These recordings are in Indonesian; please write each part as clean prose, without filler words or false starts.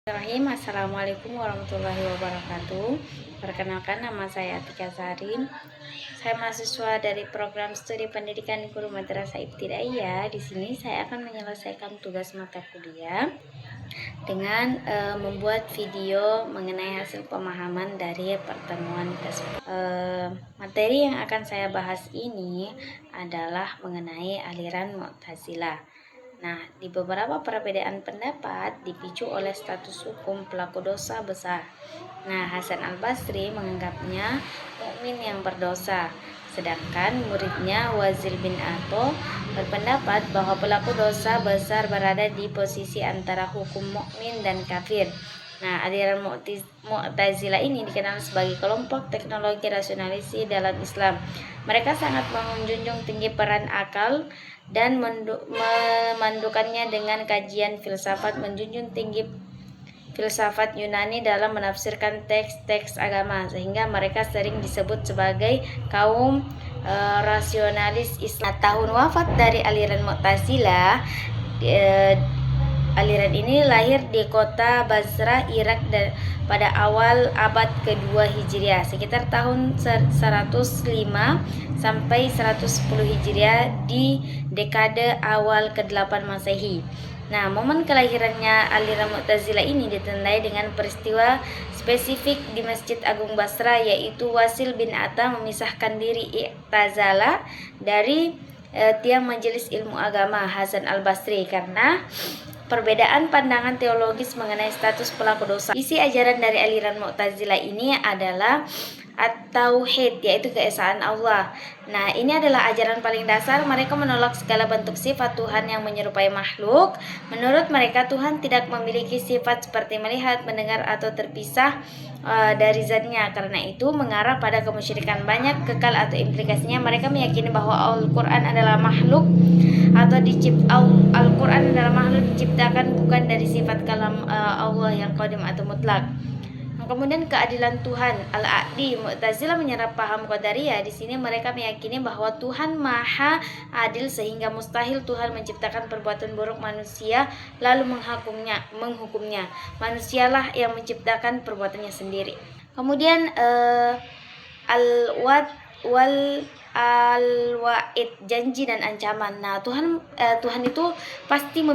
Bismillahirrahmanirrahim. Assalamualaikum warahmatullahi wabarakatuh. Perkenalkan, nama saya Atika Sarin. Saya mahasiswa dari program studi pendidikan guru madrasah ibtidaiyah. Di sini saya akan menyelesaikan tugas mata kuliah dengan membuat video mengenai hasil pemahaman dari pertemuan tersebut. Materi yang akan saya bahas ini adalah mengenai aliran Mu'tazilah. Nah, di beberapa perbedaan pendapat dipicu oleh status hukum pelaku dosa besar. Nah, Hasan Al-Basri menganggapnya mukmin yang berdosa, sedangkan muridnya Wazil bin Atho berpendapat bahwa pelaku dosa besar berada di posisi antara hukum mukmin dan kafir. Nah, aliran Mu'tazilah ini dikenal sebagai kelompok teknologi rasionalisi dalam Islam. Mereka sangat menjunjung tinggi peran akal dan memandukannya dengan kajian filsafat, menjunjung tinggi filsafat Yunani dalam menafsirkan teks-teks agama, sehingga mereka sering disebut sebagai kaum rasionalis Islam. Tahun wafat dari aliran Mu'tazilah, aliran ini lahir di kota Basrah, Irak pada awal abad kedua Hijriah, sekitar tahun 105 sampai 110 Hijriah di dekade awal ke-8 Masehi. Nah, momen kelahirannya aliran Mu'tazilah ini ditandai dengan peristiwa spesifik di Masjid Agung Basrah, yaitu Wasil bin Atha memisahkan diri i'tazala dari tiang majelis ilmu agama Hasan Al-Basri karena perbedaan pandangan teologis mengenai status pelaku dosa. Isi ajaran dari aliran Mu'tazilah ini adalah At-Tauhid, yaitu keesaan Allah. Nah, ini adalah ajaran paling dasar. Mereka menolak segala bentuk sifat Tuhan yang menyerupai makhluk. Menurut mereka, Tuhan tidak memiliki sifat seperti melihat, mendengar, atau terpisah dari zatnya. Karena itu mengarah pada kemusyrikan banyak kekal atau implikasinya. Mereka meyakini bahwa Al-Quran adalah makhluk atau Al-Quran adalah makhluk diciptakan bukan dari sifat kalam Allah yang qadim atau mutlak. Kemudian keadilan Tuhan, Al-A'di. Mu'tazilah menyerap paham Qadariyah. Di sini mereka meyakini bahwa Tuhan Maha Adil sehingga mustahil Tuhan menciptakan perbuatan buruk manusia lalu menghukumnya. Manusialah yang menciptakan perbuatannya sendiri. Kemudian al-wa'id, janji dan ancaman. Nah, Tuhan itu pasti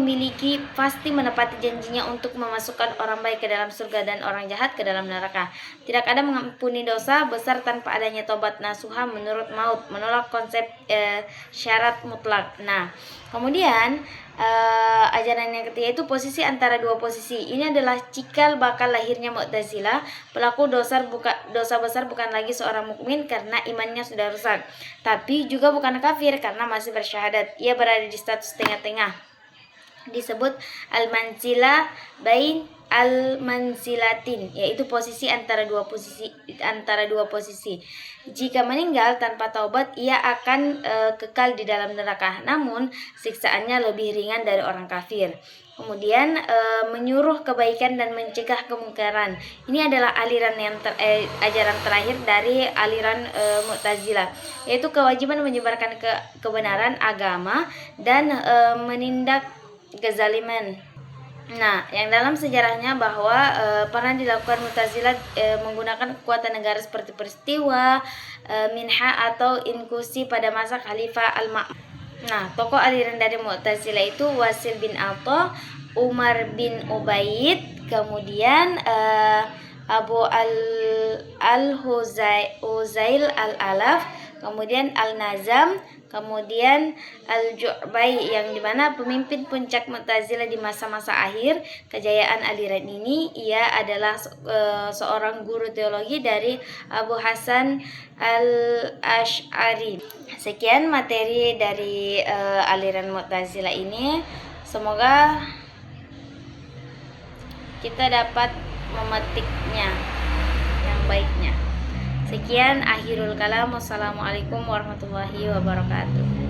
menepati janjinya untuk memasukkan orang baik ke dalam surga dan orang jahat ke dalam neraka. Tidak ada mengampuni dosa besar tanpa adanya tobat nasuha menurut Maud, menolak konsep syarat mutlak. Nah, kemudian ajaran yang ketiga itu posisi antara dua posisi. Ini adalah cikal bakal lahirnya Mu'tazilah. Pelaku dosa besar bukan lagi seorang mukmin karena imannya sudah rusak, tapi juga bukan kafir karena masih bersyahadat. Ia berada di status tengah-tengah, disebut al-manzilah bain al-manzilatin, yaitu posisi antara dua posisi. Jika meninggal tanpa taubat, ia akan kekal di dalam neraka, namun siksaannya lebih ringan dari orang kafir. Kemudian menyuruh kebaikan dan mencegah kemungkaran. Ini adalah aliran yang ajaran terakhir dari aliran Mu'tazilah, yaitu kewajiban menyebarkan kebenaran agama dan menindak kezaliman. Nah, yang dalam sejarahnya bahwa pernah dilakukan Mu'tazilah menggunakan kekuatan negara seperti peristiwa Minha atau inkusi pada masa Khalifah Al-Ma'mun. Nah, tokoh aliran dari Mu'tazilah itu Wasil bin Atha, Umar bin Ubaid, kemudian Abu al-Huzail al-Alaf, kemudian Al-Nazam, kemudian Al-Ju'bai, yang dimana pemimpin puncak Mu'tazilah di masa-masa akhir kejayaan aliran ini. Ia adalah seorang guru teologi dari Abu Hasan Al-Ash'ari. Sekian materi dari aliran Mu'tazilah ini. Semoga kita dapat memetiknya yang baiknya. Sekian, akhirul kalam. Wassalamualaikum warahmatullahi wabarakatuh.